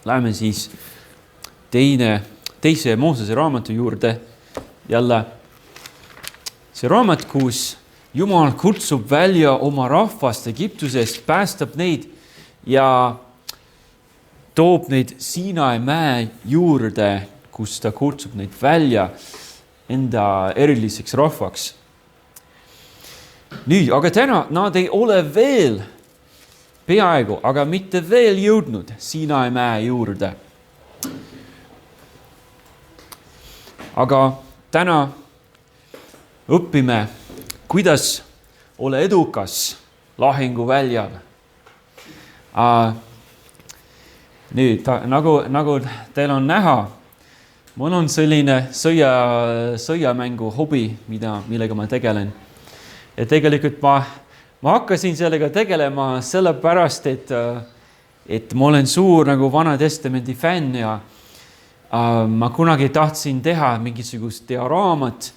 Läheme siis teise Moosese raamatu juurde. Jälle see raamat, kus Jumal kutsub välja oma rahvast Egiptusest, päästab neid ja toob neid Siinai mäe juurde, kus ta kutsub neid välja enda eriliseks rahvaks. Nüüd, aga täna nad ei ole veel peaaegu, aga mitte veel jõudnud Siinai mäe juurde. Aga täna õpime, kuidas olla edukas lahinguväljal. Nüüd, nagu teil on näha, mul on selline sõjamängu hobi, millega ma tegelen. Ja tegelikult ma hakkasin sellega tegelema sellepärast, et ma olen suur nagu Vana Testamendi fänn ja ma kunagi tahtsin teha mingisugust dioraamat.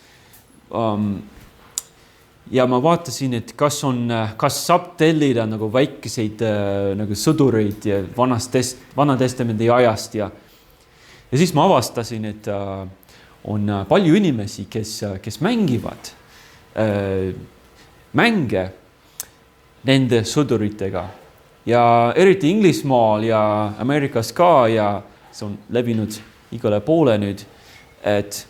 Ja ma vaatasin, et kas saab tellida nagu väikeseid nagu sõdureid ja Vana Testamendi ajast ja siis ma avastasin, et on palju inimesi, kes mängivad mänge nende sõduritega ja eriti Inglismaal ja Ameerikas ka ja see on levinud igale poole nüüd, et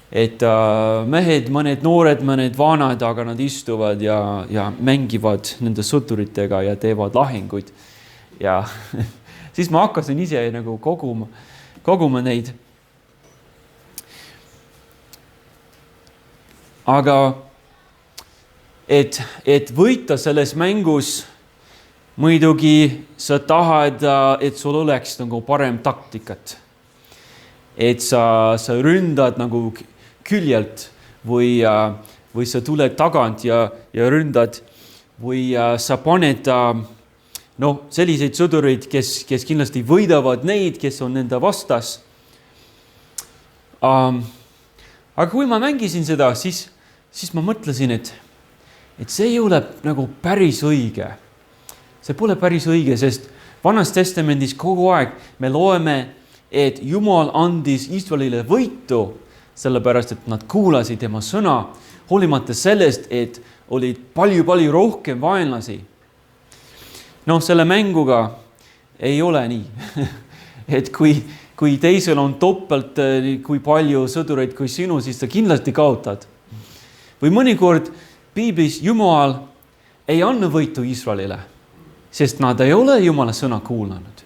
mehed, mõned noored, mõned vanad, aga nad istuvad ja mängivad nende sõduritega ja teevad lahinguid. Ja siis ma hakkasin ise nagu koguma neid. Aga et võita selles mängus, muidugi sa tahad, et sul oleks nagu parem taktikat. Et sa ründad nagu küljelt või sa tuled tagant ja ründad või sa paned selliseid sõdureid, kes kindlasti võidavad neid, kes on nende vastas. Aga kui ma mängisin seda, siis ma mõtlesin, et see ei ole nagu päris õige. See pole päris õige, sest Vanas Testamendis kogu aeg me loeme, et Jumal andis Iisraelile võitu, sellepärast, et nad kuulasid tema sõna, hoolimata sellest, et olid palju rohkem vaenlasi. Selle mänguga ei ole nii. Et kui teisel on toppelt kui palju sõdureid kui sinu, siis sa kindlasti kaotad. Või mõnikord Piiblis Jumal ei anna võitu Iisraelile, sest nad ei ole Jumala sõna kuulanud.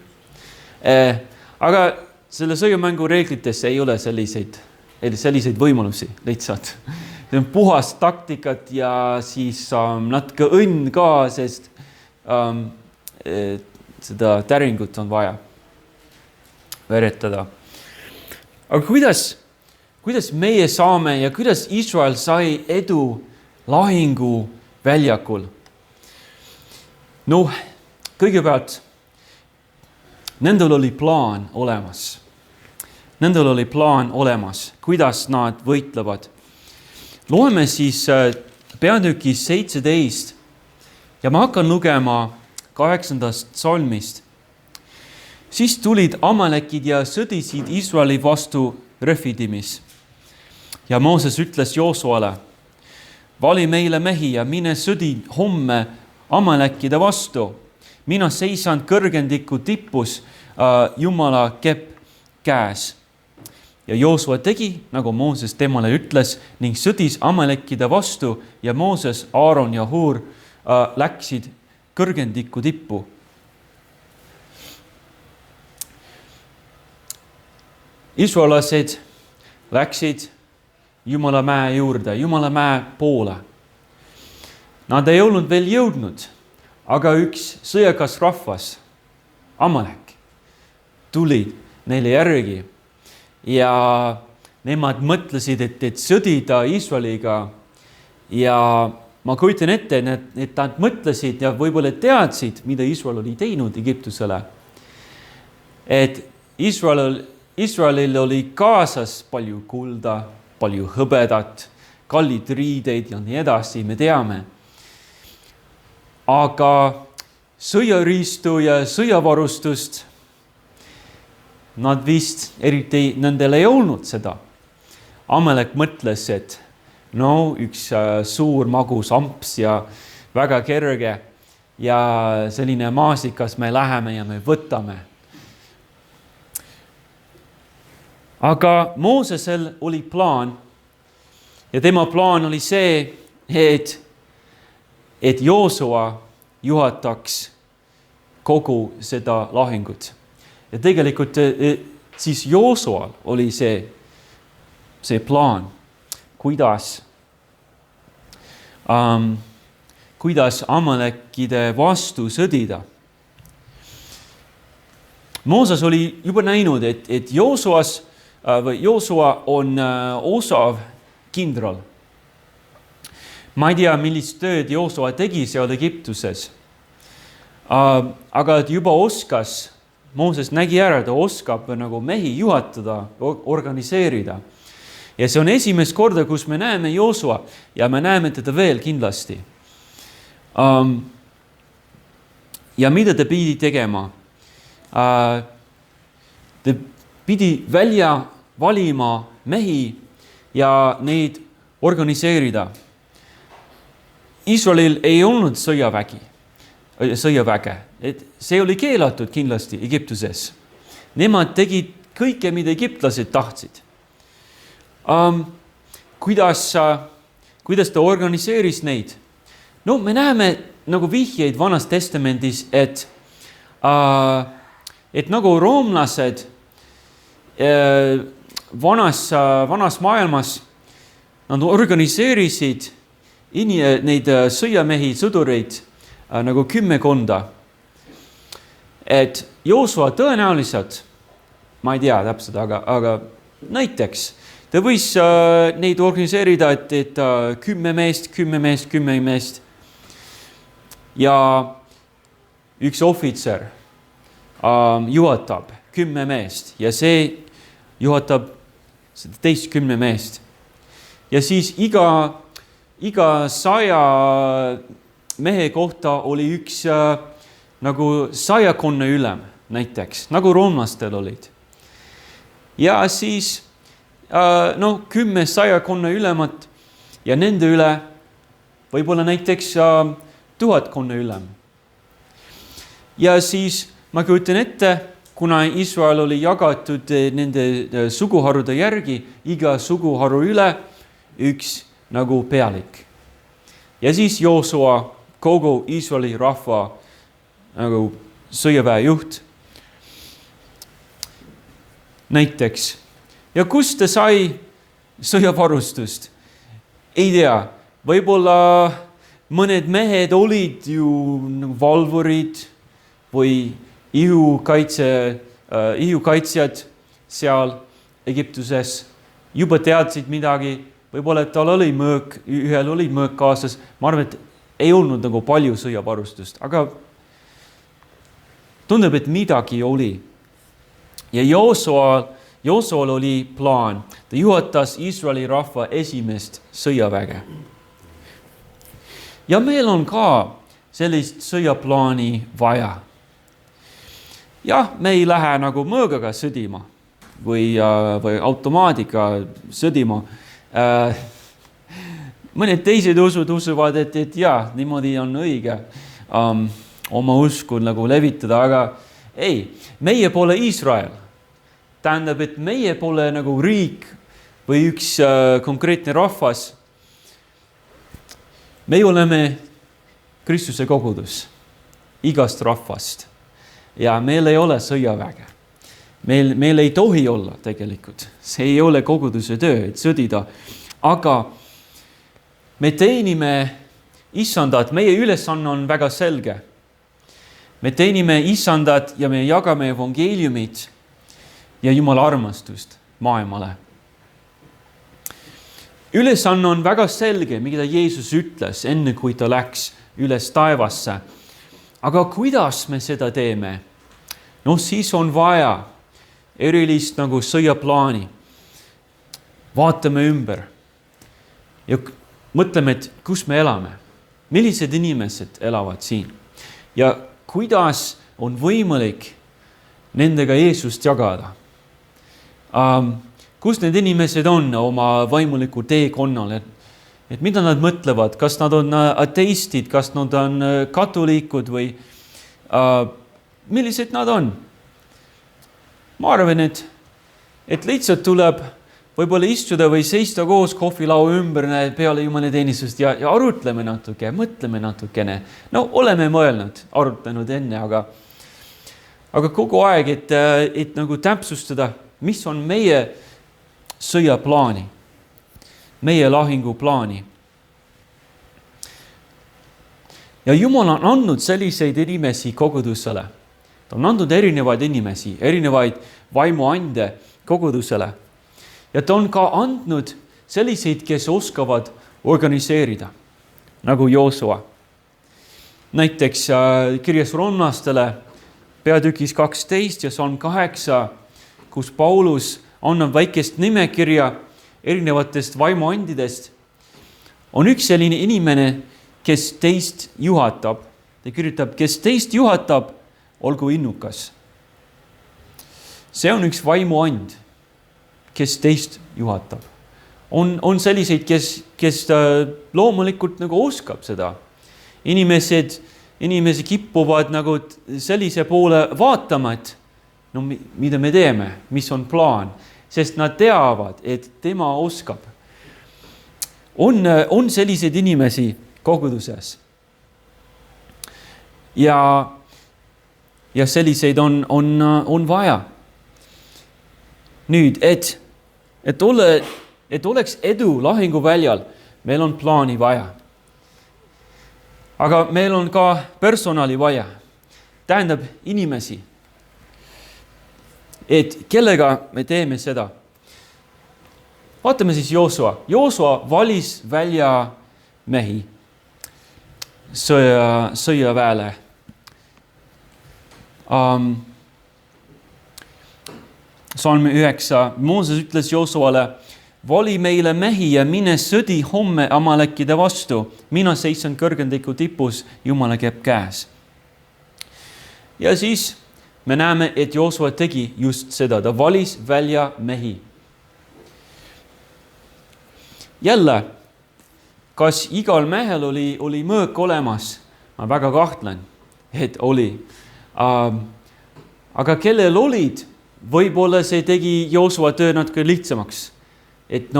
Aga selle sõjamängu reeglites ei ole selliseid võimalusi lihtsalt. See on puhas taktikat ja siis natuke õnn ka, sest seda täringut on vaja veretada. Aga kuidas meie saame ja kuidas Iisrael sai edu lahingu väljakul? Kõigepealt nendel oli plaan olemas. Nendel oli plaan olemas, kuidas nad võitlevad. Loeme siis peatükis 17 ja ma hakkan lugema 8. salmist. Siis tulid amalekid ja sõdisid Iisraeli vastu Refidimis. Ja Mooses ütles Joosuale, vali meile mehi ja mine sõdi homme amalekide vastu. Mina seisan kõrgendiku tipus Jumala kepp käes. Ja Joosua tegi, nagu Mooses temale ütles, ning sõdis amalekide vastu ja Mooses, Aaron ja Huur läksid kõrgendiku tippu. Iisraelased läksid Jumala mäe juurde, Jumala mäe poole. Nad ei olnud veel jõudnud, aga üks sõjakas rahvas, Amalek, tuli neile järgi ja nemad mõtlesid, et sõdida Iisraeliga ja ma kujutan ette, et nad mõtlesid ja võib-olla teadsid, mida Iisrael oli teinud Egiptusele. Et Iisraelil oli kaasas palju kulda, palju hõbedat, kallid riideid ja nii edasi, me teame. Aga sõjariistu ja sõjavarustust nad vist eriti nendel ei olnud seda. Amalek mõtles, et no üks suur magus amps ja väga kerge ja selline maasikas me läheme ja me võtame. Aga Moosesel oli plaan ja tema plaan oli see, et Joosua juhataks kogu seda lahingut. Ja tegelikult siis Joosual oli see plaan, kuidas Amalekide vastu sõdida. Mooses oli juba näinud, et Joosua on osav kindral. Ma ei tea, millist tööd Joosua tegi seal Egiptuses. Aga juba oskas, Mooses nägi ära, ta oskab nagu mehi juhatada, organiseerida. Ja see on esimest korda, kus me näeme Joosua ja me näeme teda veel kindlasti. Ja mida ta pidi tegema? Ta pidi välja valima mehi ja neid organiseerida. Iisraelil ei olnud sõjaväge. See oli keelatud kindlasti Egiptuses. Nemad tegid kõike, mida egiptlased tahtsid. Kuidas ta organiseeris neid? No me näeme nagu vihjeid Vanas Testamendis, et nagu roomlased vanas maailmas nad organiseerisid neid sõjamehi, sõdureid nagu 10 konda. Et Joosua tõenäoliselt, ma ei tea täpselt, aga näiteks ta võis neid organiseerida, et 10 meest ja üks ohvitser juhatab 10 meest ja see juhatab teist 10 meest. Ja siis iga 100 mehe kohta oli üks nagu 100 konna ülem näiteks, nagu roomlastel olid. Ja siis 10 100 konna ülemat ja nende üle võib-olla näiteks 1000 konna ülem. Ja siis ma kujutan ette, kuna Iisrael oli jagatud nende suguharude järgi, iga suguharu üle üks nagu pealik. Ja siis Joosua, kogu Iisraeli rahva nagu sõjaväejuht. Näiteks. Ja kust ta sai sõjavarustust? Ei tea, võib-olla mõned mehed olid ju valvurid või ihukaitsjad seal Egiptuses. Juba teadsid midagi, võib-olla tal oli mõõk, ühel oli mõõk kaasas. Ma arvan, et ei olnud nagu palju sõjavarustust, aga tundub, et midagi oli. Ja Joosual oli plaan. Ta juhatas Iisraeli rahva esimest sõjaväge. Ja meil on ka sellist sõjaplaani vaja. Jah, me ei lähe nagu mõõgaga sõdima või automaadiga sõdima. Mõned teised usuvad, et jah, niimoodi on õige oma usku nagu levitada, aga ei, meie pole Iisrael. Tähendab, et meie pole nagu riik või üks konkreetne rahvas. Me oleme Kristuse kogudus igast rahvast ja meil ei ole sõjaväge. Meil ei tohi olla tegelikult. See ei ole koguduse töö, et sõdida. Aga me teenime Issandat, meie ülesanne on väga selge. Me teenime Issandat ja me jagame evangeeliumit ja Jumala armastust maailmale. Ülesanne on väga selge, mida Jeesus ütles enne, kui ta läks üles taevasse. Aga kuidas me seda teeme? No siis on vaja erilist nagu sõjaplaani. Vaatame ümber ja mõtleme, et kus me elame. Millised inimesed elavad siin? Ja kuidas on võimalik nendega Jeesust jagada? kus need inimesed on oma vaimuliku teekonnal, et mida nad mõtlevad, kas nad on ateistid, kas nad on katoliikud või millised nad on. Ma arvan, et lihtsalt tuleb võib-olla istuda või seista koos kohvilaua ümber peale Jumala teenistust ja arutleme natuke, mõtleme natukene. No oleme mõelnud, arutlenud enne, aga kogu aeg, et nagu täpsustada, mis on meie sõjaplaani, meie lahinguplaani. Ja Jumal on andnud selliseid inimesi kogudusele. Ta on andnud erinevaid inimesi, erinevaid vaimuande kogudusele. Ja ta on ka andnud selliseid, kes oskavad organiseerida, nagu Joosua. Näiteks kirjas roomlastele peatükis 12 ja Salm 8, kus Paulus annab väikest nimekirja erinevatest vaimuandidest, on üks selline inimene, kes teist juhatab. Ta kirjutab, kes teist juhatab, olgu innukas. See on üks vaimuand, kes teist juhatab. On selliseid, kes loomulikult nagu oskab seda. Inimesed kippuvad nagu sellise poole vaatama, et no mida me teeme, mis on plaan, sest nad teavad, et tema oskab. On selliseid inimesi koguduses. Ja selliseid on vaja. Nüüd, et oleks edu lahinguväljal, meil on plaani vaja. Aga meil on ka personali vaja. Tähendab inimesi. Et kellega me teeme seda? Vaatame siis Joosua. Joosua valis välja mehi sõjaväele. Salm 9. Mooses ütles Joosuale, vali meile mehi ja mine sõdi homme amalekide vastu. Mina seisan kõrgendiku tipus, Jumala käib käes. Ja siis me näeme, et Joosua tegi just seda. Ta valis välja mehi. Jälle, kas igal mehel oli mõõk olemas? Ma väga kahtlen, et oli. Aga kellel olid, võib-olla see tegi Joosua töö natuke lihtsamaks. Et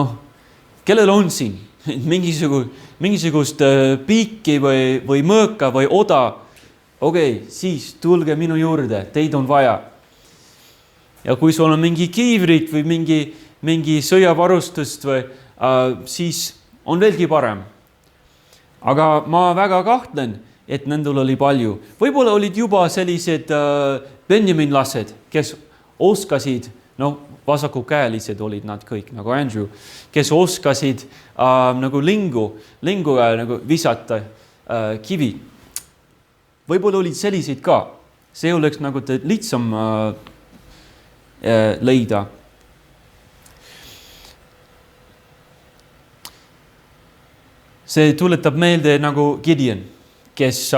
kellel on siin mingisugust piiki või mõõka või oda, okei, siis tulge minu juurde, teid on vaja. Ja kui sul on mingi kiivrit või mingi sõjavarustust, siis on veelgi parem. Aga ma väga kahtlen, et nendel oli palju. Võib-olla olid juba sellised Benjaminlased, kes oskasid, vasakukäelised olid nad kõik, nagu Andrew, kes oskasid nagu linguga nagu visata kivi. Võib-olla olid selliseid ka. See oleks nagu lihtsam leida. See tuletab meelde nagu Gideon, kes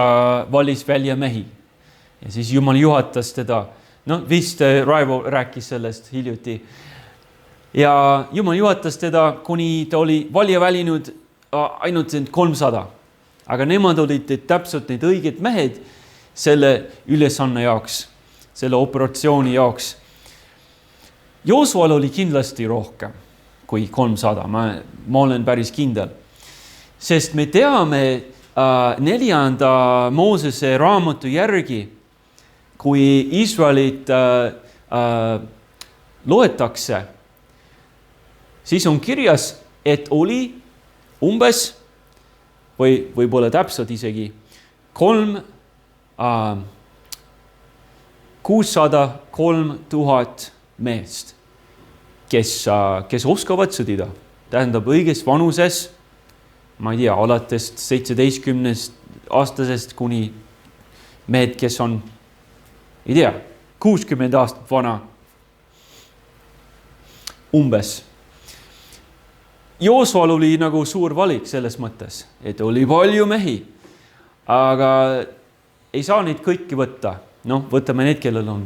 valis välja mehi. Ja siis Jumal juhatas teda. Vist Raivo rääkis sellest hiljuti. Ja Jumal juhatas teda, kuni ta oli valija välinud ainult 300. Aga nemad olid täpselt need õiged mehed selle ülesanne jaoks, selle operatsiooni jaoks. Joosual oli kindlasti rohkem kui 300, ma olen päris kindel. Sest me teame 4. Moosese raamatu järgi, kui Iisraelit loetakse, siis on kirjas, et oli umbes või võib-olla täpselt isegi 603 000 meest, kes oskavad sõdida. Tähendab õiges vanuses, ma ei tea, alates 17 aastasest kuni mehed, kes on, ei tea, 60 aastat vana. Umbes. Joosual oli nagu suur valik selles mõttes, et oli palju mehi, aga ei saa neid kõiki võtta. Võtame need, kellel on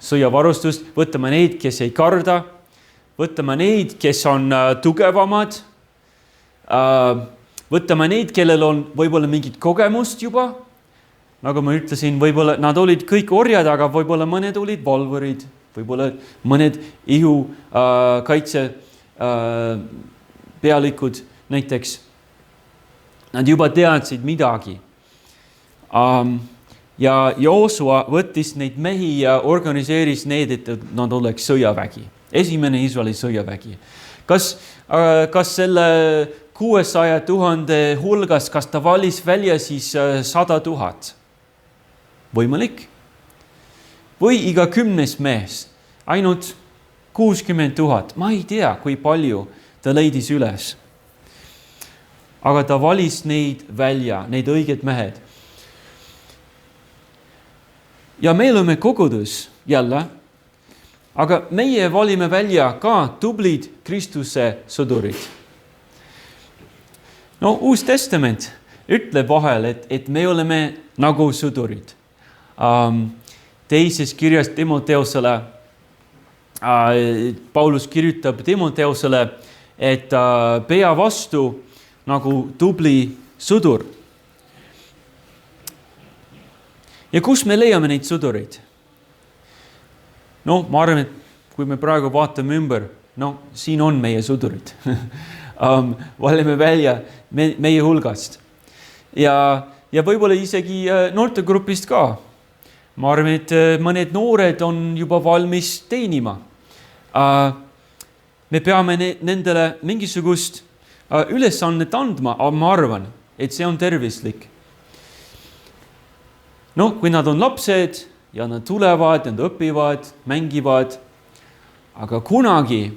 sõjavarustust, võtame neid, kes ei karda, võtame neid, kes on tugevamad, võtame neid, kellel on võib-olla mingit kogemust juba. Nagu ma ütlesin, võib-olla nad olid kõik orjad, aga võib-olla mõned olid valvurid, võib-olla mõned ihukaitse pealikud näiteks. Nad juba teadsid midagi. Ja Joosua võttis neid mehi ja organiseeris need, et nad oleks sõjavägi. Esimene Iisraeli sõjavägi. Kas selle 600 000 hulgas, kas ta valis välja siis 100 000? Võimalik. Või iga 10 mees, ainult 60 000. Ma ei tea, kui palju ta leidis üles. Aga ta valis neid välja, neid õiged mehed. Ja me oleme kogudus jälle, aga meie valime välja ka tublid Kristuse sõdurid. No, Uus Testament ütleb vahel, et me oleme nagu sõdurid. Teises kirjas Timoteusele, Paulus kirjutab Timoteusele, et pea vastu nagu tubli sõdur. Ja kus me leiame neid sõdureid? No, ma arvan, et kui me praegu vaatame ümber, no, siin on meie sõdurid. Valime välja meie hulgast. Ja võib-olla isegi noortegrupist ka. Ma arvan, et mõned noored on juba valmis teenima. Me peame nendele mingisugust ülesannet andma, aga ma arvan, et see on tervislik. No, kui nad on lapsed ja nad tulevad, nad õpivad, mängivad, aga kunagi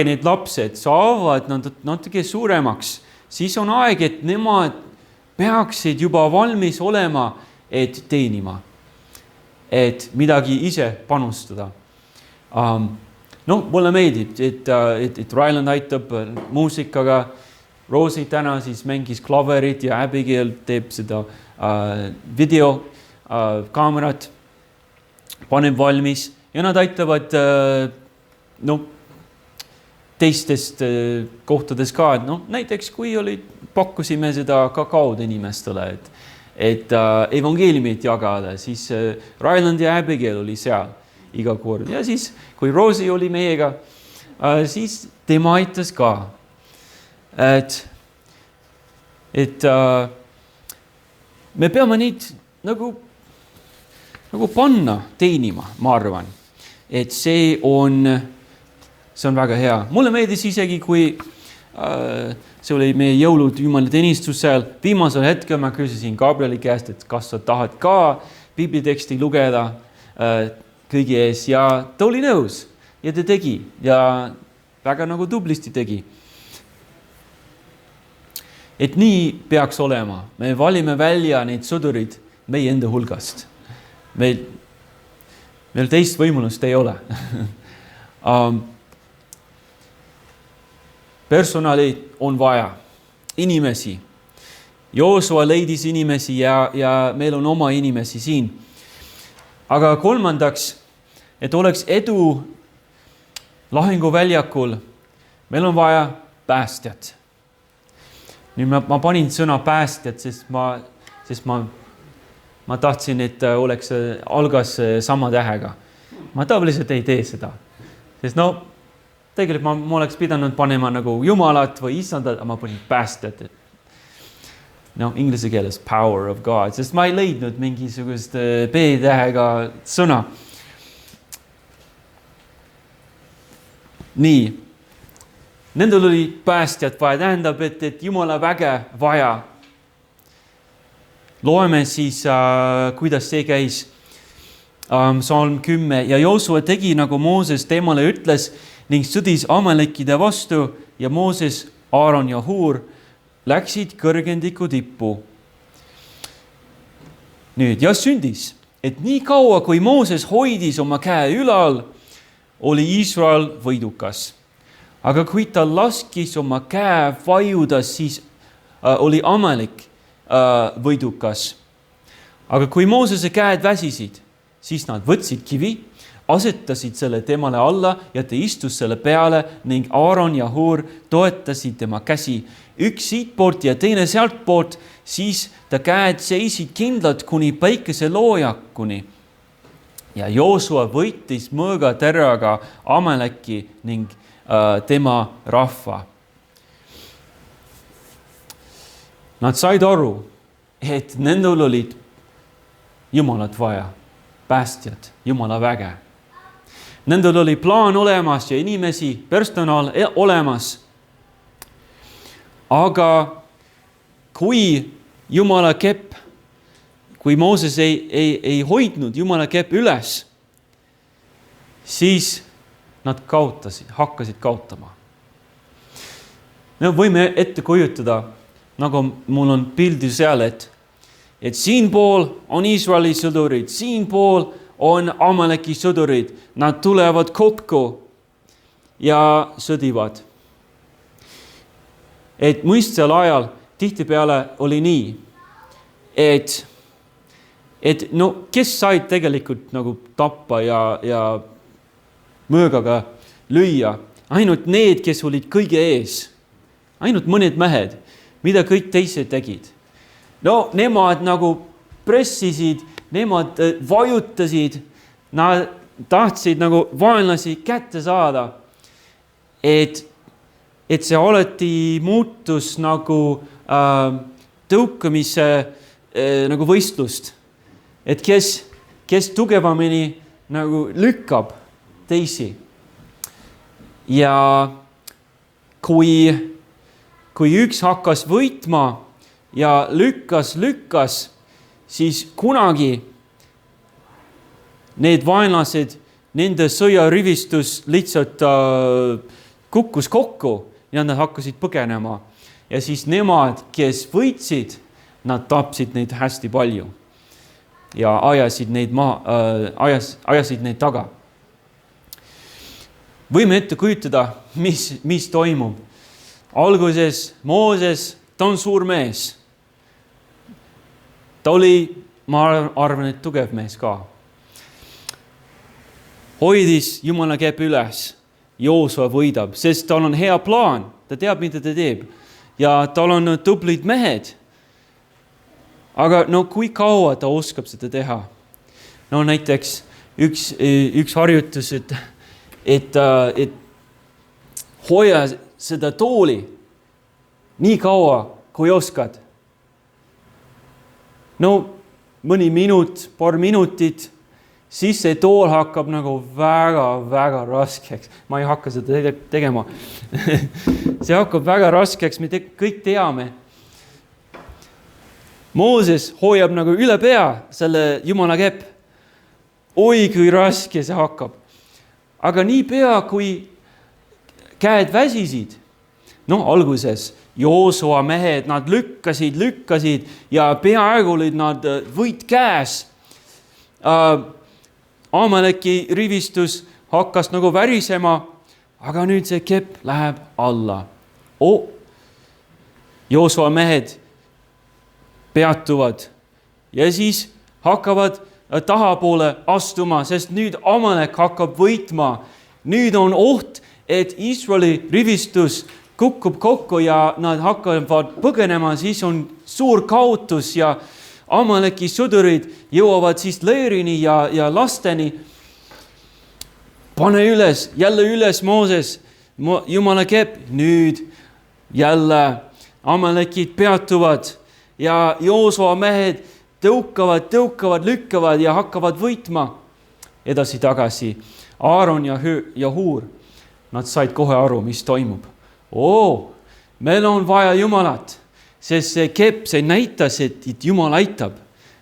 need lapsed saavad natuke suuremaks, siis on aeg, et nemad peaksid juba valmis olema, et teenima, et midagi ise panustada. No, mulle meeldib, et Ryland aitab muusikaga, Rosie täna siis mängis klaverit ja Abigail teeb seda video kaamerat, paneb valmis ja nad aitavad teistest kohtades ka. No, näiteks kui pakkusime seda kakaod inimestele, et evangeeliumit jagada, siis Ryland ja Abigail oli seal iga kord. Ja siis, kui Rosie oli meiega, siis tema aitas ka. Et me peame neid nagu panna teenima, ma arvan. Et see on väga hea. Mulle meeldis isegi, kui see oli meie jõulud jumalateenistusel. Viimasel hetkel ma küsisin Gabrieli käest, et kas sa tahad ka piibliteksti lugeda kõigi ees, ja ta oli nõus ja ta tegi ja väga nagu tublisti tegi. Et nii peaks olema. Me valime välja neid sõdurid meie enda hulgast. Meil teist võimalust ei ole. Personali on vaja. Inimesi. Joosua leidis inimesi ja meil on oma inimesi siin. Aga kolmandaks, et oleks edu lahinguväljakul, meil on vaja päästjat. Nüüd ma panin sõna päästjat, sest ma tahtsin, et oleks algas sama tähega. Ma tavaliselt ei tee seda. Sest tegelikult ma oleks pidanud panema nagu Jumalat või Isandat, aga ma panin päästjat. Inglise keeles power of God, sest ma ei leidnud mingisugust B-tähega sõna. Nii. Nendel oli päästjat vaja, tähendab, et Jumala väge vaja. Loeme siis, kuidas see käis. Psalm 10. Ja Joosua tegi, nagu Mooses temale ütles, ning sõdis Amalekide vastu ja Mooses, Aaron ja Huur läksid kõrgendiku tippu. Nüüd, ja sündis, et nii kaua, kui Mooses hoidis oma käe ülal, oli Iisrael võidukas. Aga kui ta laskis oma käe vajuda, siis oli Amalek võidukas. Aga kui Moosese käed väsisid, siis nad võtsid kivi, asetasid selle temale alla ja ta istus selle peale ning Aaron ja Hur toetasid tema käsi. Üks siitpoolt ja teine sealt poolt, siis ta käed seisid kindlalt kuni päikese loojakuni. Ja Joosua võitis mõõgateraga Amaleki ning tema rahva. Nad said aru, et nendel olid Jumalat vaja, päästjad, Jumala väge. Nendel oli plaan olemas ja inimesi, personal olemas. Aga kui Jumala kepp, kui Mooses ei hoidnud Jumala kepp üles, siis nad hakkasid kaotama. Me võime ette kujutada, nagu mul on pildi seal, et siin pool on Iisraeli sõdurid, siin pool on Amaleki sõdurid. Nad tulevad kokku ja sõdivad. Et mõistsel ajal tihtipeale oli nii, et no kes said tegelikult nagu tappa ja mõõgaga lüüa? Ainult need, kes olid kõige ees. Ainult mõned mehed, mida kõik teised tegid. No nemad nagu pressisid, nemad vajutasid, nad tahtsid nagu vaenlasi kätte saada, et see alati muutus nagu tõukamise nagu võistlust. Et kes tugevamini nagu lükkab teisi. Ja kui üks hakkas võitma ja lükkas, siis kunagi need vaenlased, nende sõjarivistus lihtsalt kukkus kokku ja nad hakkasid põgenema. Ja siis nemad, kes võitsid, nad tapsid neid hästi palju ja ajasid neid taga. Võime ette kujutada, mis toimub. Alguses Mooses, ta on suur mees. Ta oli, ma arvan, et tugev mees ka. Hoidis Jumala kepp üles. Joosua võidab, sest tal on hea plaan. Ta teab, mida ta teeb. Ja tal on tublid mehed. Aga no kui kaua ta oskab seda teha? No näiteks üks harjutus, et hoia seda tooli nii kaua, kui oskad. No mõni minut, paar minutit, siis see tool hakkab nagu väga raskeks. Ma ei hakka seda tegema. See hakkab väga raskeks, me kõik teame. Mooses hoiab nagu üle pea selle Jumala kepp. Oi, kui raske see hakkab. Aga nii pea, kui käed väsisid, no alguses Joosua mehed, nad lükkasid ja peaaegu olid nad võit käes. Amaleki rivistus hakkas nagu värisema, aga nüüd see kepp läheb alla. Joosua mehed peatuvad ja siis hakkavad tahapoole astuma, sest nüüd Amalek hakkab võitma. Nüüd on oht, et Iisraeli rivistus kukkub kokku ja nad hakkavad põgenema, siis on suur kaotus ja Amaleki sõdurid jõuavad siis leirini ja lasteni. Pane jälle üles Mooses, Jumala kepp. Nüüd jälle Amalekid peatuvad ja Joosua mehed tõukavad, lükkavad ja hakkavad võitma edasi-tagasi. Aaron ja Hur, nad said kohe aru, mis toimub. Meil on vaja Jumalat, sest see kepp, see näitas, et Jumal aitab.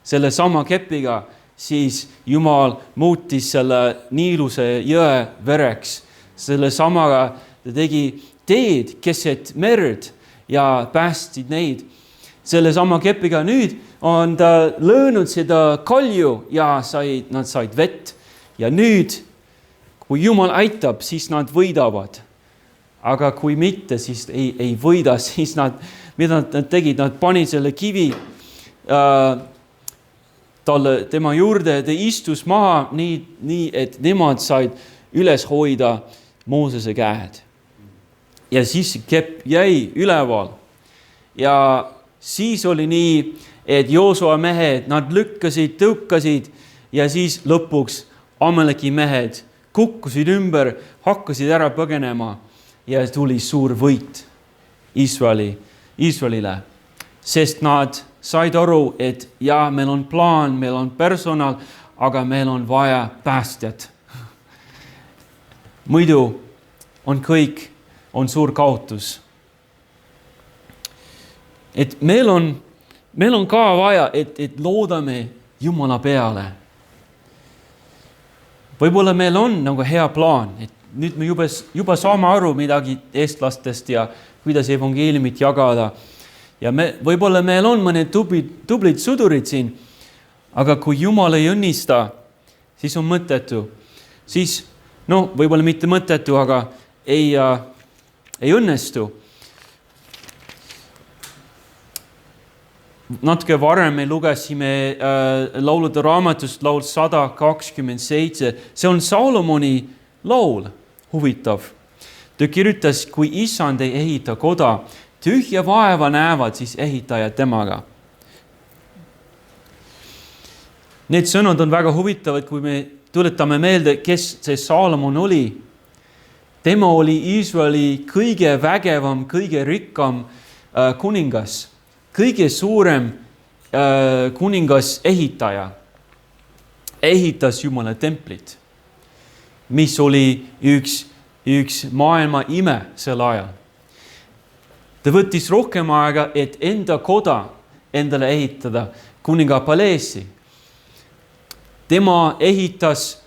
Selle sama kepiga siis Jumal muutis selle Niiluse jõe vereks. Selle samaga ta tegi teed keset merd ja päästid neid. Selle sama kepiga nüüd on ta löönud seda kalju ja nad said vett. Ja nüüd, kui Jumal aitab, siis nad võidavad. Aga kui mitte, siis ei võida, siis mida nad tegid, nad panid selle kivi tema juurde, ta istus maha nii, et nemad said üles hoida Moosese käed. Ja siis kepp jäi üleval. Ja siis oli nii, et Joosua mehed, nad lükkasid, tõukasid ja siis lõpuks Amaleki mehed kukkusid ümber, hakkasid ära põgenema ja tuli suur võit Iisraelile. Sest nad said aru, et meil on plaan, meil on personal, aga meil on vaja päästjat. Muidu on suur kaotus. Et meil on ka vaja, et loodame Jumala peale. Võib-olla meil on nagu hea plaan, et nüüd me juba saame aru midagi eestlastest ja kuidas evangeeliumit jagada. Ja võib-olla meil on mõned tublid sõdurid siin, aga kui Jumal ei õnnista, siis on mõttetu. Siis, võib-olla mitte mõttetu, aga ei õnnestu. Natuke varem me lugesime laulude raamatust laul 127. See on Salomoni laul, huvitav. Ta kirjutas, kui Issand ei ehita koda, tühja vaeva näevad siis ehitajad temaga. Need sõnad on väga huvitavad, kui me tuletame meelde, kes see Salomon oli. Tema oli Iisraeli kõige vägevam, kõige rikkam kuningas. Kõige suurem kuningas ehitaja ehitas Jumala templit, mis oli üks maailma ime sel ajal. Ta võttis rohkem aega, et enda koda endale ehitada, kuninga paleesi. Tema ehitas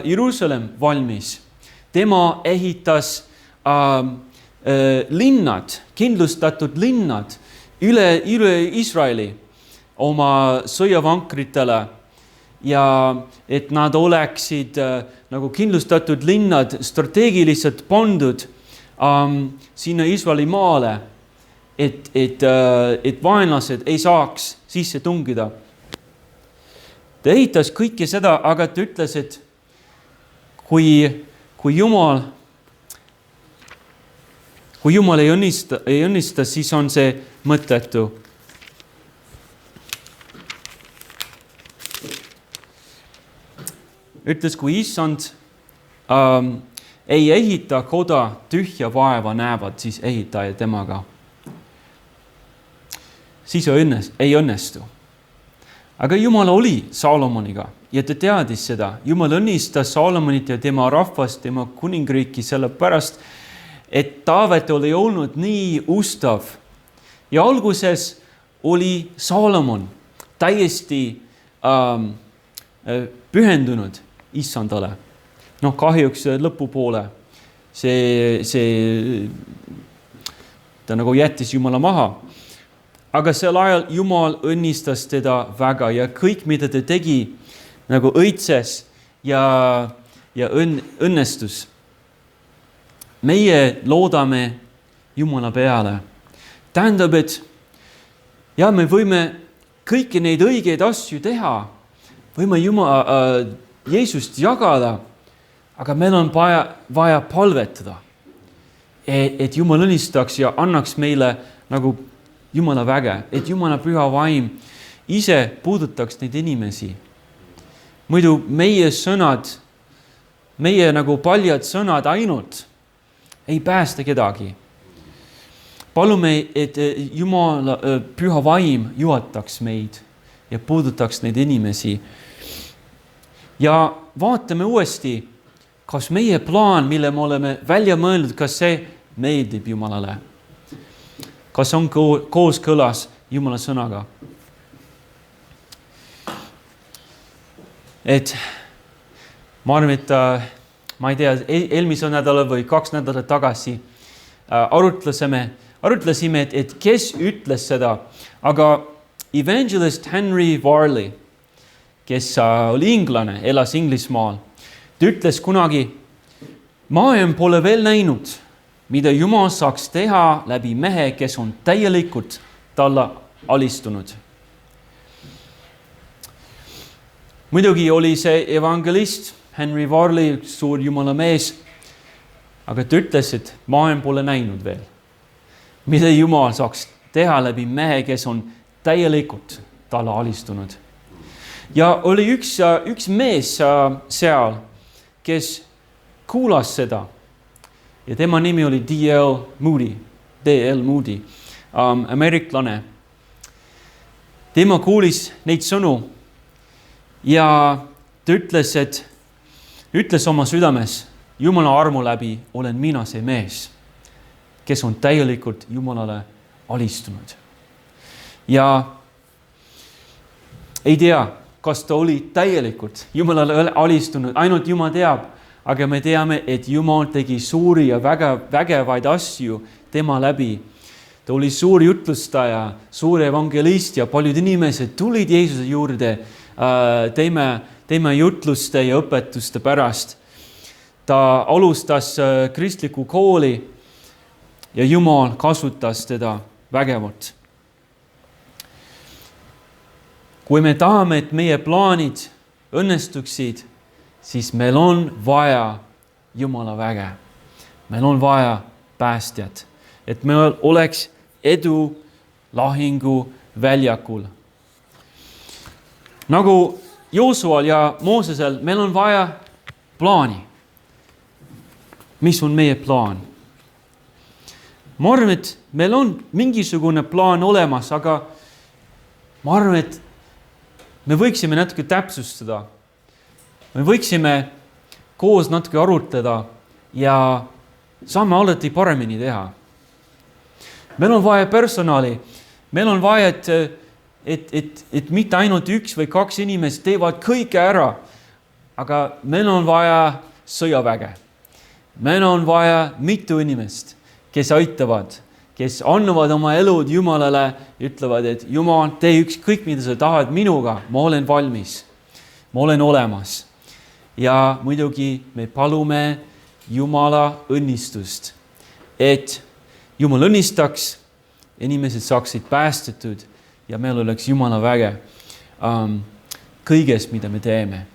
Jerusalem valmis. Tema ehitas linnad, kindlustatud linnad, üle Iisraeli oma sõjavankritele ja et nad oleksid nagu kindlustatud linnad strateegiliselt pandud sinna Iisraeli maale, et vaenlased ei saaks sisse tungida. Ta ehitas kõike seda, aga ta ütles, et kui Jumal ei õnnista, siis on see mõttetu. Ütles, kui Issand ei ehita koda, tühja vaeva näevad, siis ehitaja temaga. Siis ei õnnestu. Aga Jumal oli Salomoniga ja ta teadis seda. Jumal õnnistas Salomonit ja tema rahvast, tema kuningriiki sellepärast, et Taavet oli olnud nii ustav. Ja alguses oli Salomon täiesti pühendunud Issandale. Kahjuks lõpupoole ta nagu jättis Jumala maha. Aga sel ajal Jumal õnnistas teda väga ja kõik, mida ta tegi, nagu õitses ja õnnestus. Meie loodame Jumala peale. Tähendab, et me võime kõiki neid õigeid asju teha, võime Jeesust jagada, aga meil on vaja palvetada, et Jumal õnnistaks ja annaks meile nagu Jumala väge, et Jumala püha vaim ise puudutaks neid inimesi. Muidu meie sõnad, meie nagu paljad sõnad ainult ei päästa kedagi. Palume, et Jumala püha vaim juhataks meid ja puudutaks neid inimesi. Ja vaatame uuesti, kas meie plaan, mille me oleme välja mõelnud, kas see meeldib Jumalale. Kas on kooskõlas Jumala sõnaga? Et ma arvan, et ma ei tea, eelmisel nädalal või 2 nädalat tagasi arutlesime, et kes ütles seda, aga evangelist Henry Varley, kes oli inglane, elas Inglismaal, ta ütles kunagi, maailm pole veel näinud, mida Jumal saaks teha läbi mehe, kes on täielikult talle alistunud. muidugi oli see evangelist Henry Varley, üks suur jumala mees, aga ta ütles, et maailm pole näinud veel, mida Jumal saaks teha läbi mehe, kes on täielikult talle alistunud. Ja oli üks mees seal, kes kuulas seda ja tema nimi oli D.L. Moody, ameeriklane. Tema kuulis neid sõnu ja ta ütles oma südames, Jumala armu läbi olen mina see mees, kes on täielikult Jumalale alistunud. Ja ei tea, kas ta oli täielikult Jumalale alistunud, ainult Jumal teab, aga me teame, et Jumal tegi suuri ja vägevaid asju tema läbi. Ta oli suur jutlustaja, suur evangelist ja paljud inimesed tulid Jeesuse juurde tema jutluste ja õpetuste pärast. Ta alustas kristliku kooli ja Jumal kasutas teda vägevalt. Kui me tahame, et meie plaanid õnnestuksid, siis meil on vaja Jumala väge. Meil on vaja päästjat, et meil oleks edu lahingu väljakul. Nagu Joosual ja Moosesel, meil on vaja plaani. Mis on meie plaan? Ma arvan, et meil on mingisugune plaan olemas, aga ma arvan, et me võiksime natuke täpsustada. Me võiksime koos natuke arutleda ja saame alati paremini teha. Meil on vaja personali. Meil on vaja, et mitte ainult üks või kaks inimest teevad kõike ära, aga meil on vaja sõjaväge. Meil on vaja mitu inimest, kes aitavad, kes annavad oma elud Jumalale, ütlevad, et Jumal, tee ükskõik, mida sa tahad minuga, ma olen valmis, ma olen olemas. Ja muidugi me palume Jumala õnnistust, et Jumal õnnistaks, inimesed saaksid päästetud ja meil oleks Jumala väge kõiges, mida me teeme.